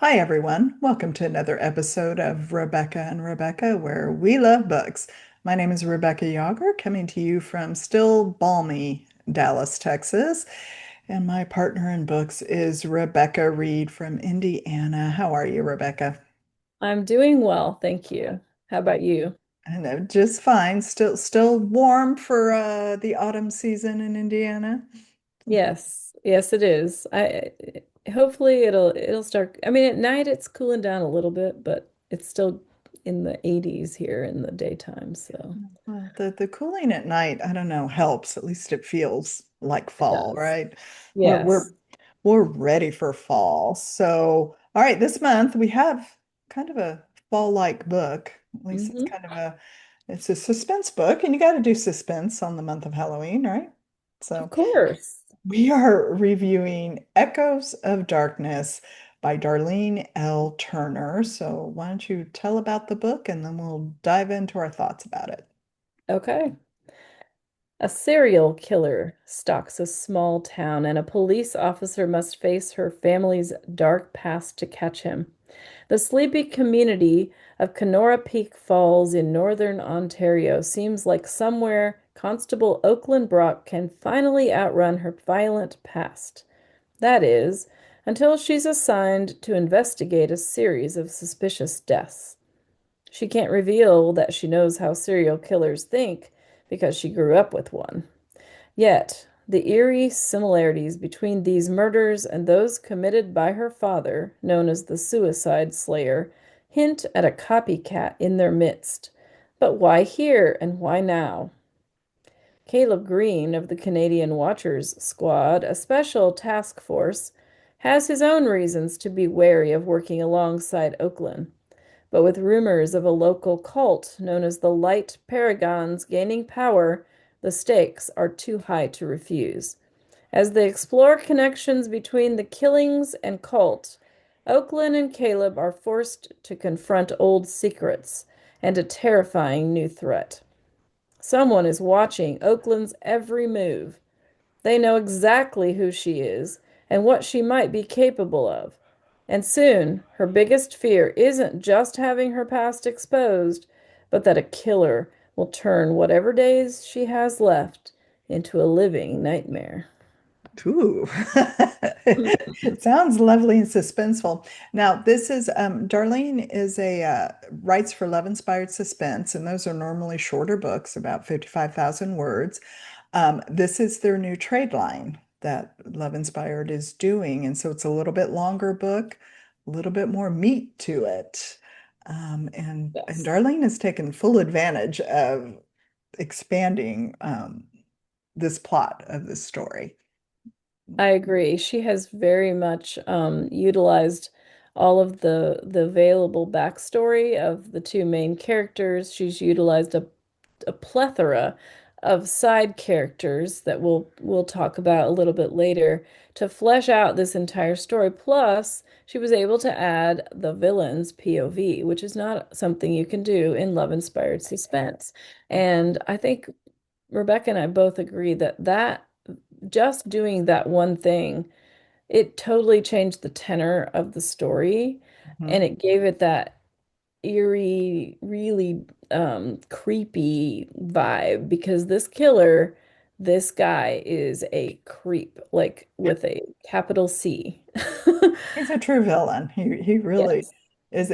Hi, everyone. Welcome to another episode of Rebecca and Rebecca, where we love books. My name is Rebecca Yager, coming to you from still balmy Dallas, Texas. And my partner in books is Rebecca Reed from Indiana. How are you, Rebecca? I'm doing well, thank you. How about you? And just fine. Still warm for the autumn season in Indiana. Yes, yes, it is. I hopefully it'll start. I mean, at night it's cooling down a little bit, but it's still in the 80s here in the daytime, so Well, the cooling at night, I don't know, helps. At least it feels like it fall, does. right? We're we're Yes. we're ready for fall. So, all right, this month we have kind of a fall-like book. At least Hmm. it's a suspense book, and you got to do suspense on the month of Halloween, right? Of So, course. we are reviewing Echoes of Darkness by Darlene L. Turner. So, why don't you tell about the book and then we'll dive into our thoughts about it. Okay. A serial killer stalks a small town, and a police officer must face her family's dark past to catch him. The sleepy community of Kenora Peak Falls in northern Ontario seems like somewhere Constable Oakland Brock can finally outrun her violent past. That is, until she's assigned to investigate a series of suspicious deaths. She can't reveal that she knows how serial killers think because she grew up with one. Yet, the eerie similarities between these murders and those committed by her father, known as the Suicide Slayer, hint at a copycat in their midst. But why here and why now? Caleb Green of the Canadian Watchers Squad, a special task force, has his own reasons to be wary of working alongside Oakland. But with rumors of a local cult known as the Light Paragons gaining power, the stakes are too high to refuse. As they explore connections between the killings and cult, Oakland and Caleb are forced to confront old secrets and a terrifying new threat. Someone is watching Oakland's every move. They know exactly who she is and what she might be capable of. And soon, her biggest fear isn't just having her past exposed, but that a killer will turn whatever days she has left into a living nightmare. Ooh, it sounds lovely and suspenseful. Now, this is Darlene is a writes for love inspired suspense, and those are normally shorter books, about 55,000 words. This is their new trade line that Love Inspired is doing, and so it's a little bit longer book, a little bit more meat to it. And Yes. Darlene has taken full advantage of expanding this plot of this story. I agree. She has very much utilized all of the available backstory of the two main characters. She's utilized a plethora of side characters that we'll talk about a little bit later to flesh out this entire story. Plus, she was able to add the villain's POV, which is not something you can do in love-inspired suspense. And I think Rebecca and I both agree that just doing that one thing, it totally changed the tenor of the story and Mhm. it gave it that eerie, really creepy vibe because this killer, this guy is a creep, like with a capital C. He's a true villain. He really Yes. is.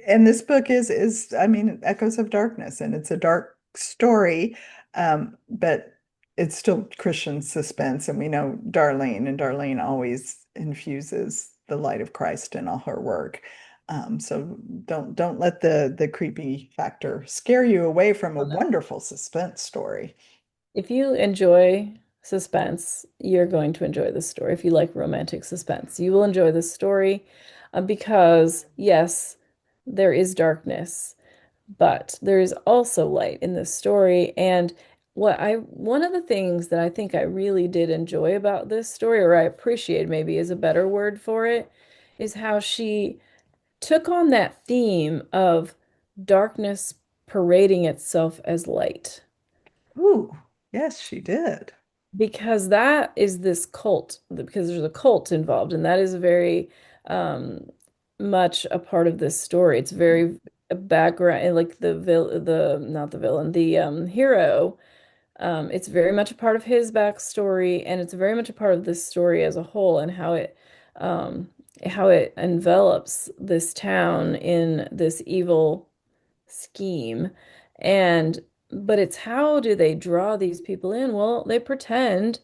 And this book is I mean, Echoes of Darkness, and it's a dark story, but it's still Christian suspense. And we know Darlene, and Darlene always infuses the light of Christ in all her work. So don't let the creepy factor scare you away from a Oh, no. wonderful suspense story. If you enjoy suspense, you're going to enjoy this story. If you like romantic suspense, you will enjoy this story because, yes, there is darkness, but there is also light in this story. And one of the things that I think I really did enjoy about this story, or I appreciate maybe is a better word for it, is how she took on that theme of darkness parading itself as light. Ooh, yes, she did. Because that is this cult, because there's a cult involved, and that is very much a part of this story. It's very a background, and like the not the villain, the hero. It's very much a part of his backstory, and it's very much a part of this story as a whole, and um, how it envelops this town in this evil scheme. And but it's how do they draw these people in? Well, they pretend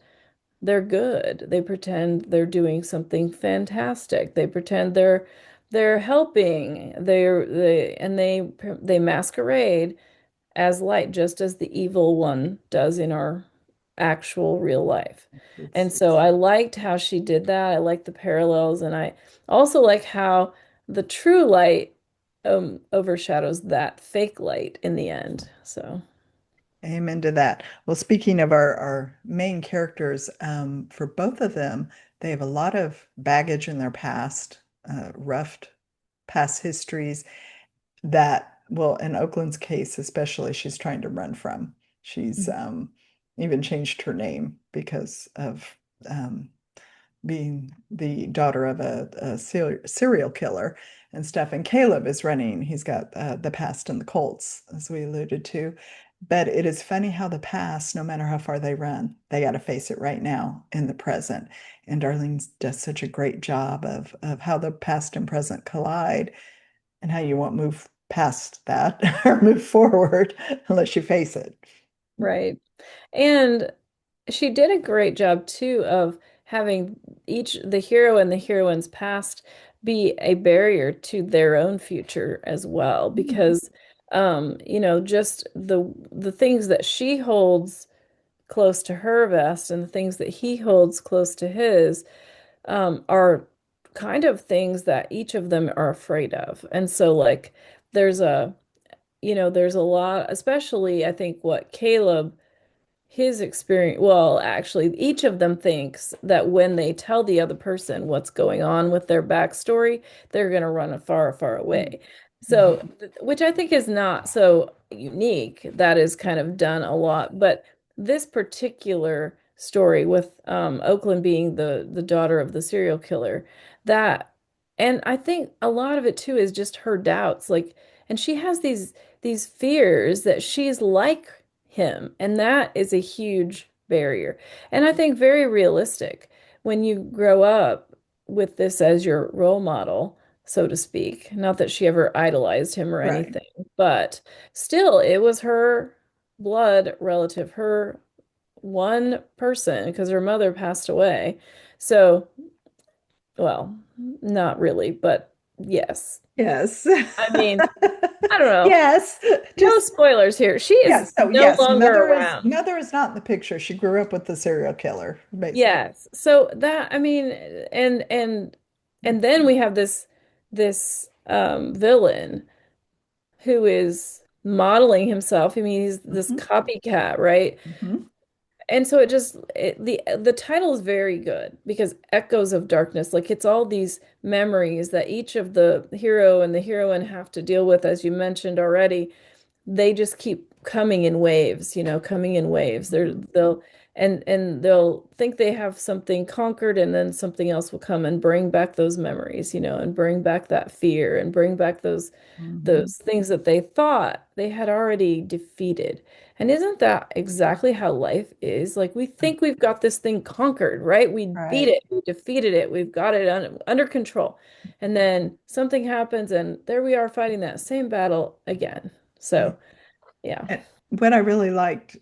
they're good. They pretend they're doing something fantastic. They pretend they're helping. They masquerade as light, just as the evil one does in our actual real life. And so It's I liked how she did that. I liked the parallels, and I also like how the true light overshadows that fake light in the end. So, amen to that. Well, speaking of our main characters, for both of them, they have a lot of baggage in their past, rough past histories that, well, in Oakland's case, especially, she's trying to run from. She's even changed her name because of um, being the daughter of a serial killer and stuff. And Caleb is running. He's got the past and the Colts, as we alluded to. But it is funny how the past, no matter how far they run, they got to face it right now in the present. And Darlene does such a great job of how the past and present collide and how you won't move past that or move forward unless you face it. right. And she did a great job too of having each the hero and the heroine's past be a barrier to their own future as well, Mhm. because just the things that she holds close to her vest and the things that he holds close to his are kind of things that each of them are afraid of. And so like there's a there's a lot, especially I think what Caleb his experience, well, actually, each of them thinks that when they tell the other person what's going on with their backstory, they're going to run far, far away. So, Mhm. which I think is not so unique. That is kind of done a lot. But this particular story with Oakland being the daughter of the serial killer, that, and I think a lot of it too is just her doubts. Like, and she has these fears that she's like him. And that is a huge barrier. And I think very realistic when you grow up with this as your role model, so to speak. Not that she ever idolized him or Right. anything, but still, it was her blood relative, her one person, because her mother passed away. So, well, not really, but yes. Yes. I mean, I don't know. Yes. No Just spoilers here. She is yes. So no yes, longer around. mother is not in the picture. She grew up with the serial killer, basically. Yes. So that I mean and then we have this villain who is modeling himself. I mean, he's this Mhm. copycat, right? Mhm. And so the title is very good because Echoes of Darkness, like it's all these memories that each of the hero and the heroine have to deal with, as you mentioned already. They just keep coming in waves, coming in waves. Mhm. They'll think they have something conquered, and then something else will come and bring back those memories, and bring back that fear and bring back Mhm. those things that they thought they had already defeated. And isn't that exactly how life is? Like we think we've got this thing conquered, right? We beat Right. it, we defeated it, we've got it under control. And then something happens, and there we are fighting that same battle again. Yeah. So, yeah, And what I really liked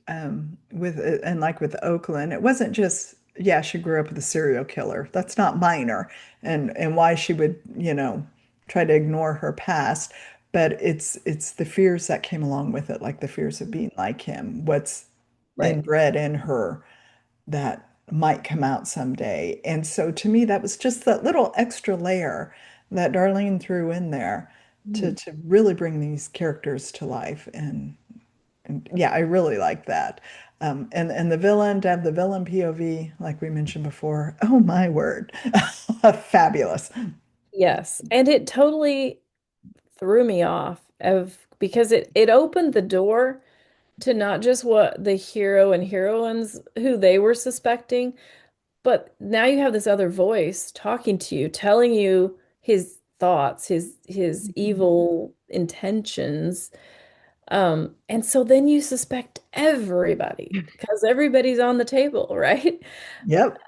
with it, and like with Oakland, it wasn't just, yeah, she grew up with a serial killer. That's not minor, and why she would, try to ignore her past, but it's the fears that came along with it, like the fears of being like him, what's right. inbred in her that might come out someday. And so to me, that was just that little extra layer that Darlene threw in there to Mhm. to really bring these characters to life. And yeah, I really like that. And the villain, to have the villain POV, like we mentioned before, oh my word, fabulous. Yes. And it totally threw me off of because it opened the door to not just what the hero and heroines who they were suspecting, but now you have this other voice talking to you, telling you his thoughts, his Mhm. evil intentions. And so then you suspect everybody because everybody's on the table, right? Yep.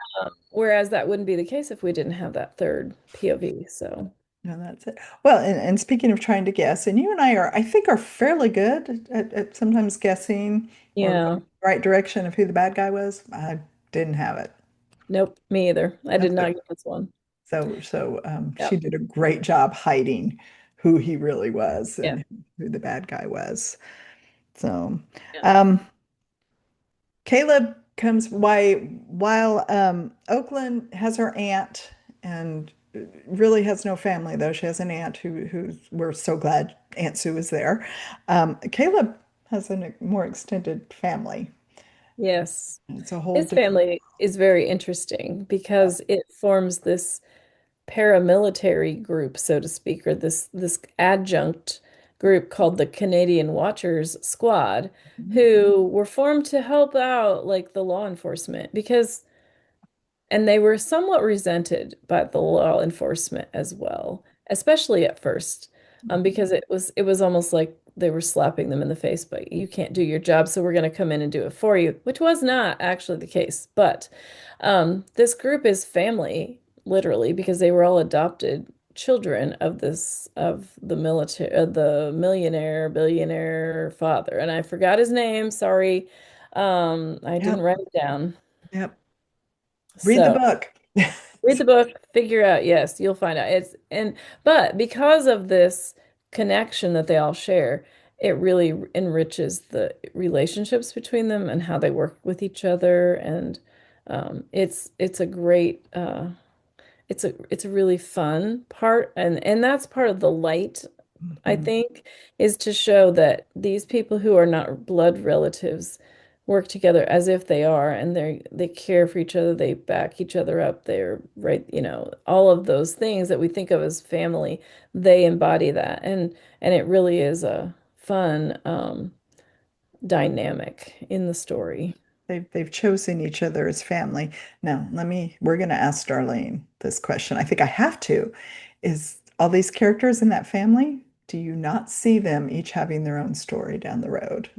Whereas that wouldn't be the case if we didn't have that third POV. So, No, that's it. Well, and speaking of trying to guess, and you and I are, I think, are fairly good at sometimes guessing or yeah, going the right direction of who the bad guy was. I didn't have it. nope, me either. I did Okay. not get this one. She Yep. did a great job hiding who he really was Yeah. and who the bad guy was. So, Yeah. um, Caleb comes while Oakland has her aunt and really has no family though. She has an aunt who we're so glad Aunt Sue is there. Caleb has a more extended family. Yes. It's a whole His different. family is very interesting because it forms this paramilitary group, so to speak, or this adjunct group called the Canadian Watchers Squad, who were formed to help out like the law enforcement because and they were somewhat resented by the law enforcement as well, especially at first, because it was almost like they were slapping them in the face, but you can't do your job, so we're going to come in and do it for you, which was not actually the case. But this group is family, literally, because they were all adopted children of the military, the millionaire, billionaire father, and I forgot his name. Sorry, I didn't Yep, write it down. yep. Read the So. book. Read the book, figure out, yes, you'll find out. But because of this connection that they all share, it really enriches the relationships between them and how they work with each other. And it's a great it's a really fun part, and that's part of the light I Mhm. think, is to show that these people who are not blood relatives work together as if they are, and they care for each other, they back each other up, they're right, all of those things that we think of as family, they embody that, and it really is a fun dynamic in the story. They've chosen each other as family. Now, we're going to ask Darlene this question. I think I have to. Is all these characters in that family, do you not see them each having their own story down the road?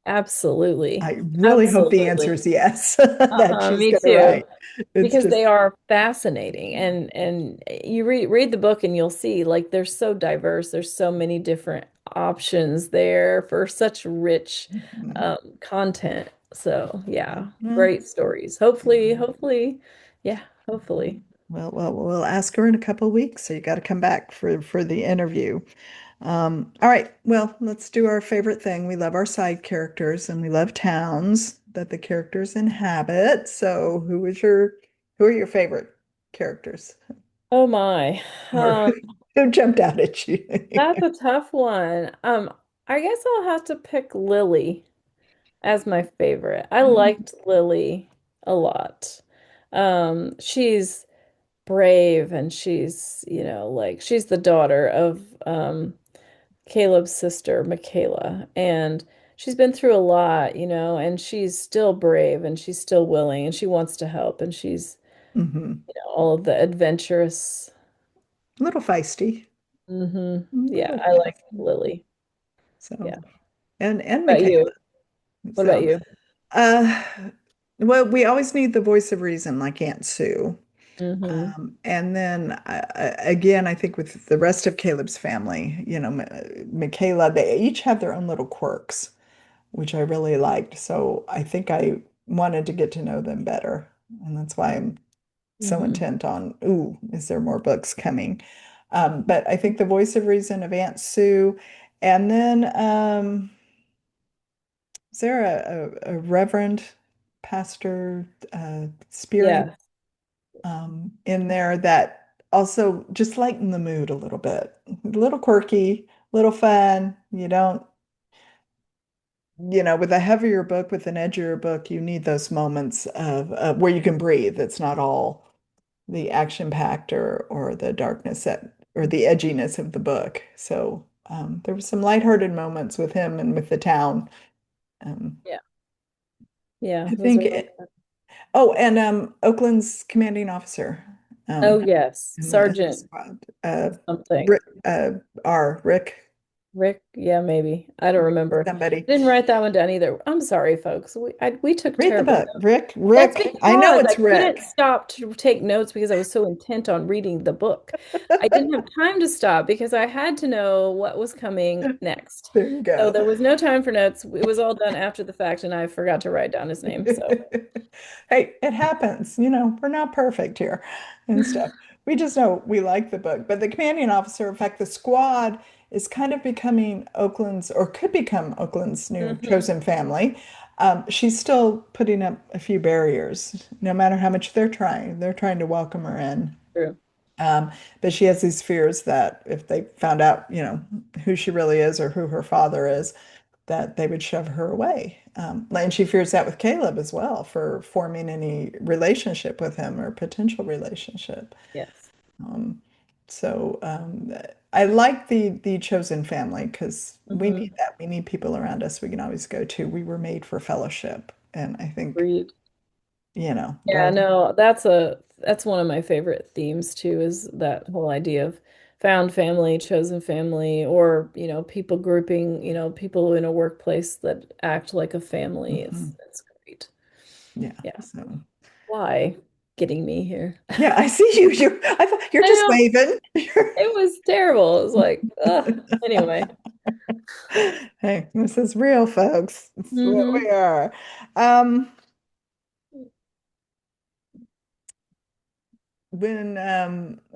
Absolutely. I really hope the answer Absolutely. is yes, that she's Me going to too. write. It's Because just, they are fascinating and you read the book and you'll see like they're so diverse. There's so many different options there for such rich mhm. content. So Yeah, yeah, well, great stories. yeah. Hopefully, yeah, hopefully. Well, we'll ask her in a couple of weeks, so you got to come back for the interview. All right. Well, let's do our favorite thing. We love our side characters and we love towns that the characters inhabit. So, who are your favorite characters? Oh my. Or Um, who jumped out at you? that's a tough one. I guess I'll have to pick Lily as my favorite. I liked Lily a lot. She's brave and she's, like she's the daughter of Caleb's sister, Michaela, and she's been through a lot, and she's still brave and she's still willing and she wants to help and she's, Hmm. all of the adventurous. A little feisty. A Yeah, little I like feisty. Lily. So, Yeah. and What about Michaela. you? What about So, you? uh, well, we always need the voice of reason, like Aunt Sue. Mm-hmm. And then again, I think with the rest of Caleb's family, Michaela, they each have their own little quirks, which I really liked. So I think I wanted to get to know them better. And that's why I'm so Mm-hmm. intent on, ooh, is there more books coming? But I think the voice of reason of Aunt Sue. And then is there a reverend pastor, spirit? Yeah. In there that also just lighten the mood a little bit. A little quirky, little fun. You don't, with a heavier book, with an edgier book, you need those moments of where you can breathe. It's not all the action packed or the darkness or the edginess of the book. So there were some lighthearted moments with him and with the town. Um, Yeah. Yeah. I Those think, are really good. oh, and Oakland's commanding officer. Oh, yes. In the Sergeant squad. something. Rick, Rick, Rick, yeah, maybe. I don't remember. somebody. I didn't write that one down either. I'm sorry, folks. We took Read the terrible book. notes. That's Rick. I know because I it's couldn't Rick. stop to take notes because I was so intent on reading the book. I didn't have time to stop because I had to know what was coming next. There you So go. there was no time for notes. It was all done after the fact, and I forgot to write down his name. So, Hey, it happens. We're not perfect here and stuff. We just know we like the book. But the companion officer, in fact, the squad is kind of becoming Oakland's, or could become Oakland's new mhm, chosen family. She's still putting up a few barriers, no matter how much they're trying. They're trying to welcome her in. true. Um, but she has these fears that if they found out, who she really is or who her father is, that they would shove her away. And she fears that with Caleb as well for forming any relationship with him or potential relationship. Yes. Um, so I like the chosen family because we need Hmm. that. We need people around us we can always go to. We were made for fellowship. And I think, Agreed. Yeah, Darlene. no, that's one of my favorite themes too, is that whole idea of found family, chosen family, or, people grouping, people in a workplace that act like a family. Mhm. It's great. Yeah. Yeah. So Why getting me here? yeah, I see you. I thought you're I just know waving. it was terrible. It was like, ugh. Anyway. Hey, this is real, folks. It's what we Hmm. are. Um,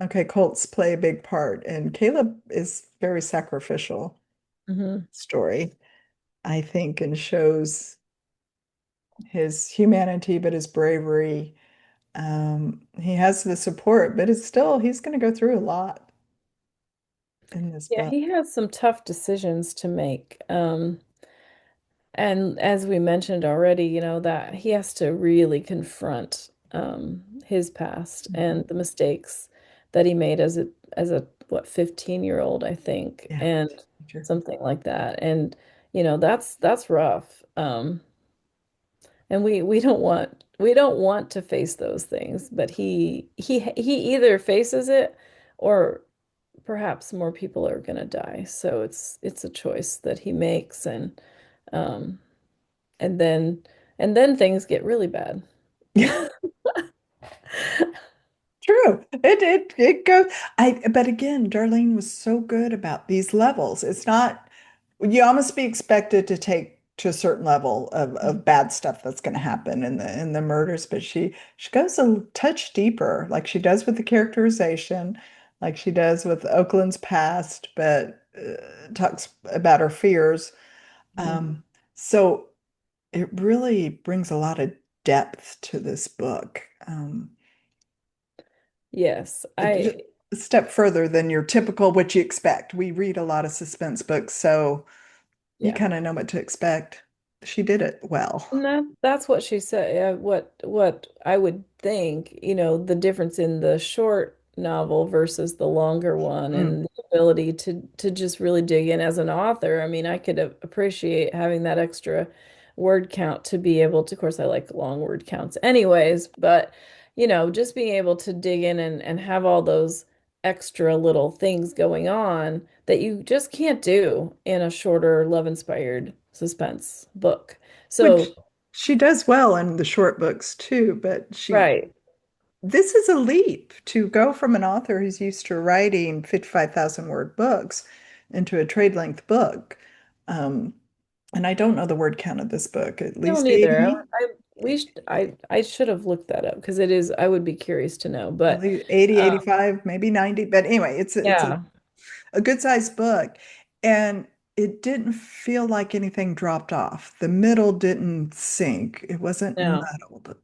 okay, cults play a big part, and Caleb is very sacrificial Hmm. story, I think, and shows his humanity, but his bravery. He has the support, but he's going to go through a lot in this Yeah, book. he has some tough decisions to make. And as we mentioned already, that he has to really confront his past Mhm. and the mistakes that he made as a what 15-year-old, I think, Yeah. and Teacher. something like that. And that's rough. And we don't want to face those things, but he either faces it or perhaps more people are going to die. So it's a choice that he makes, um and then things get really bad. True. It goes. But again, Darlene was so good about these levels. It's not you almost be expected to take to a certain level of bad stuff that's going to happen in the murders, but she goes a touch deeper, like she does with the characterization, like she does with Oakland's past, but talks about her fears. Mhm. Um, so it really brings a lot of depth to this book. Yes, Just a step further than your typical what you expect. We read a lot of suspense books, so you yeah. kind of know what to expect. She did it And well. that's what she said. What I would think, the difference in the short novel versus the longer one, Mm, and the ability to just really dig in as an author. I mean, I could appreciate having that extra word count to be able to, of course, I like long word counts anyways, but just being able to dig in and have all those extra little things going on that you just can't do in a shorter love-inspired suspense book. which So, she does well in the short books too, but right. this is a leap to go from an author who's used to writing 55,000 word books into a trade length book. Um, and I don't know the word count of this book, at Don't least either. 80, I should have looked that up because I would be curious to know. at But least 80, um, 85, maybe 90. But anyway, it's yeah, a good sized book. And it didn't feel like anything dropped off. The middle didn't sink. It wasn't no, muddled.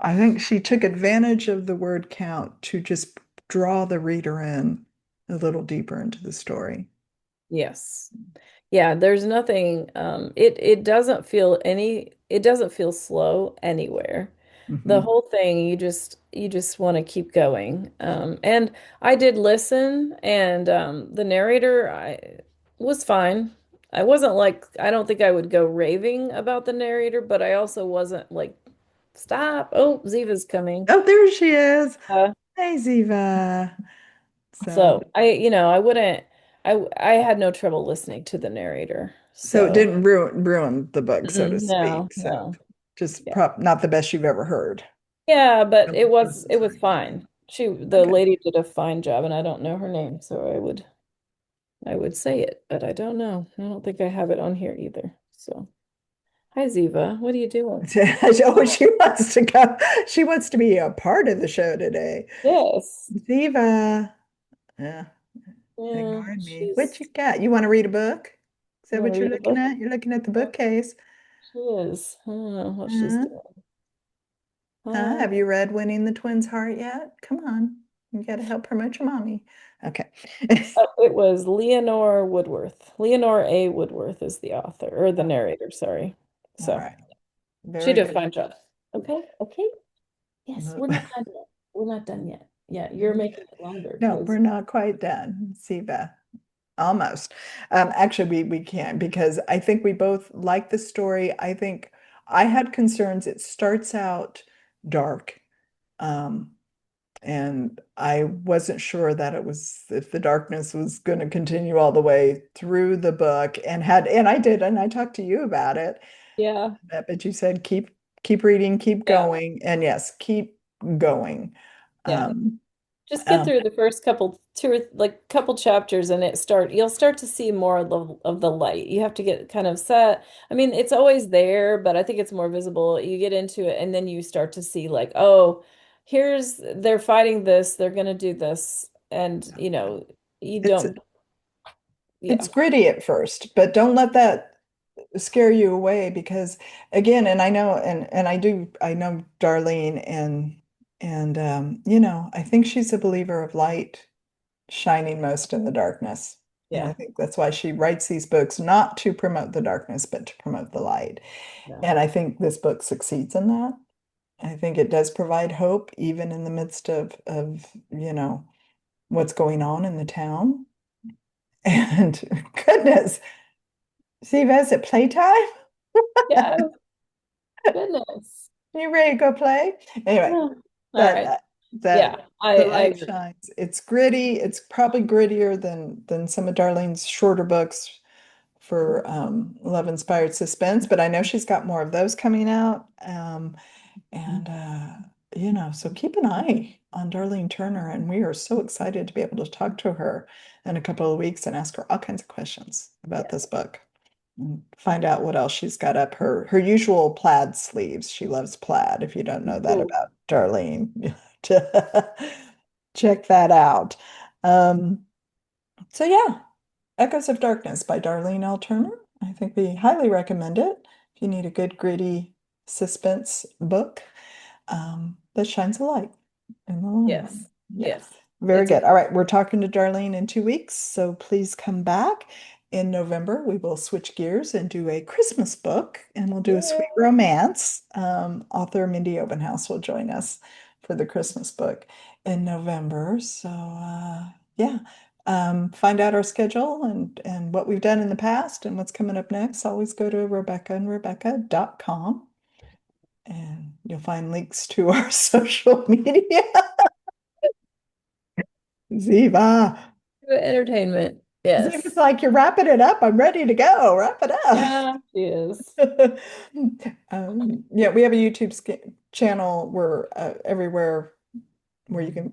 I think she took advantage of the word count to just draw the reader in a little deeper into the story. yes. Yeah, there's nothing it doesn't feel slow anywhere. The Hmm. whole thing you just want to keep going. And I did listen, and the narrator I was fine. I don't think I would go raving about the narrator, but I also wasn't like, stop. Oh, Ziva's coming. Oh, there she is. Hey, Ziva. So, So I wouldn't, I had no trouble listening to the narrator. so it So didn't ruin the book, so to no, speak. So, no. just Yeah. not the best you've ever heard. Yeah, but Of it Christmas was reading. fine. The Okay. lady did a fine job, and I don't know her name, so I would say it, but I don't know. I don't think I have it on here either. So, hi Ziva, what are you doing? Oh, she wants to go. She wants to be a part of the show today. Yes. Ziva. Yeah, Yeah, ignored me. What she's you got? You want to read a book? Is you that want to what you're read a looking book? at? You're looking at the Yeah, bookcase. she is. I don't know what she's Huh? doing. Have you read Winning the Twins' Heart yet? Come on. You got to help promote your mommy. Okay. Oh, it was Leonore Woodworth. Leonore A. Woodworth is the author or the narrator, sorry. All So right. she Very did a good. fine job. Okay, okay. Yes, we're not done yet. We're not done yet. Yeah, you're making it longer No, because we're not quite done, Siva. Almost. Actually, we can't because I think we both like the story. I think I had concerns. It starts out dark, um, and I wasn't sure that it was if the darkness was going to continue all the way through the book. And I did, and I talked to you about it. yeah, But you said keep reading, keep yeah, going, and yes, keep going. yeah. Um, Just get um, through the first couple, two or like couple chapters, and you'll start to see more of the light. You have to get kind of set. I mean, it's always there, but I think it's more visible. You get into it, and then you start to see like, oh, they're fighting this, they're gonna do this, and you it's don't, yeah, it's gritty at first, but don't let that scare you away because again, and I know and I know Darlene and I think she's a believer of light shining most in the darkness. And I yeah, think that's why she writes these books, not to promote the darkness, but to promote the light. yeah. And I think this book succeeds in that. I think it does provide hope, even in the midst of what's going on in the town. And goodness, Steve, is it playtime? Yeah, goodness. You ready to go play? Anyway, Yeah. All that right. Yeah, that the I light agree. shines. It's gritty. It's probably grittier than some of Darlene's shorter books for love inspired suspense, but I know she's got more of those coming out. And so keep an eye on Darlene Turner, and we are so excited to be able to talk to her in a couple of weeks and ask her all kinds of questions about Yeah. this book and find out what else she's got up her usual plaid sleeves. She loves plaid. If you don't know that Cool. about Darlene, you have to check that out. Um, so yeah, Echoes of Darkness by Darlene L. Turner. I think we highly recommend it if you need a good gritty suspense book that shines a light in the long run. Yes. Yeah, Yes. very It's a good. All right, we're talking to Darlene in 2 weeks, so please come back. In November, we will switch gears and do a Christmas book, and we'll do a sweet yeah. romance. Author Mindy Obenhouse will join us for the Christmas book in November. So, yeah, find out our schedule and what we've done in the past and what's coming up next. Always go to rebeccaandrebecca.com and you'll find links to our social media. Ziva. Entertainment. Ziva's Yes. like, you're wrapping it up. I'm ready to go. Wrap it Yeah, she is. up. Yeah, we have a YouTube channel where everywhere where you can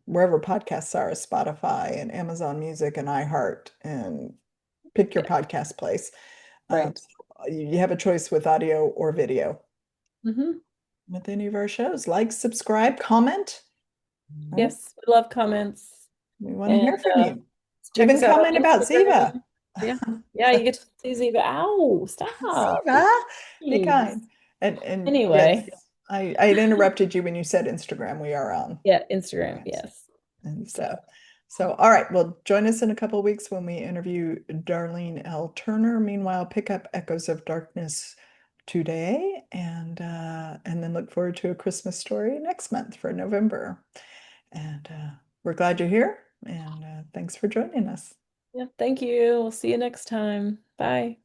wherever podcasts are, Spotify and Amazon Music and iHeart, and pick your Yeah, podcast place. right. So you have a choice with audio or video Hmm. with any of our shows. Like, subscribe, comment. Right? Yes, we love comments. We want to And hear from you. check Even us out on comment about Ziva. Instagram. Yeah. Yeah, you get to see Ziva. Ow, stop. Ziva, be Jeez. kind. And yes, Anyway, I had interrupted you when you said Instagram. We are on yeah, Instagram. Instagrams. Yes. And So, so all right, well, join us in a couple of weeks when we interview Darlene L. Turner. Meanwhile, pick up Echoes of Darkness today and then look forward to a Christmas story next month for November. And we're glad you're here and thanks for joining us. yeah, thank you. We'll see you next time. Bye.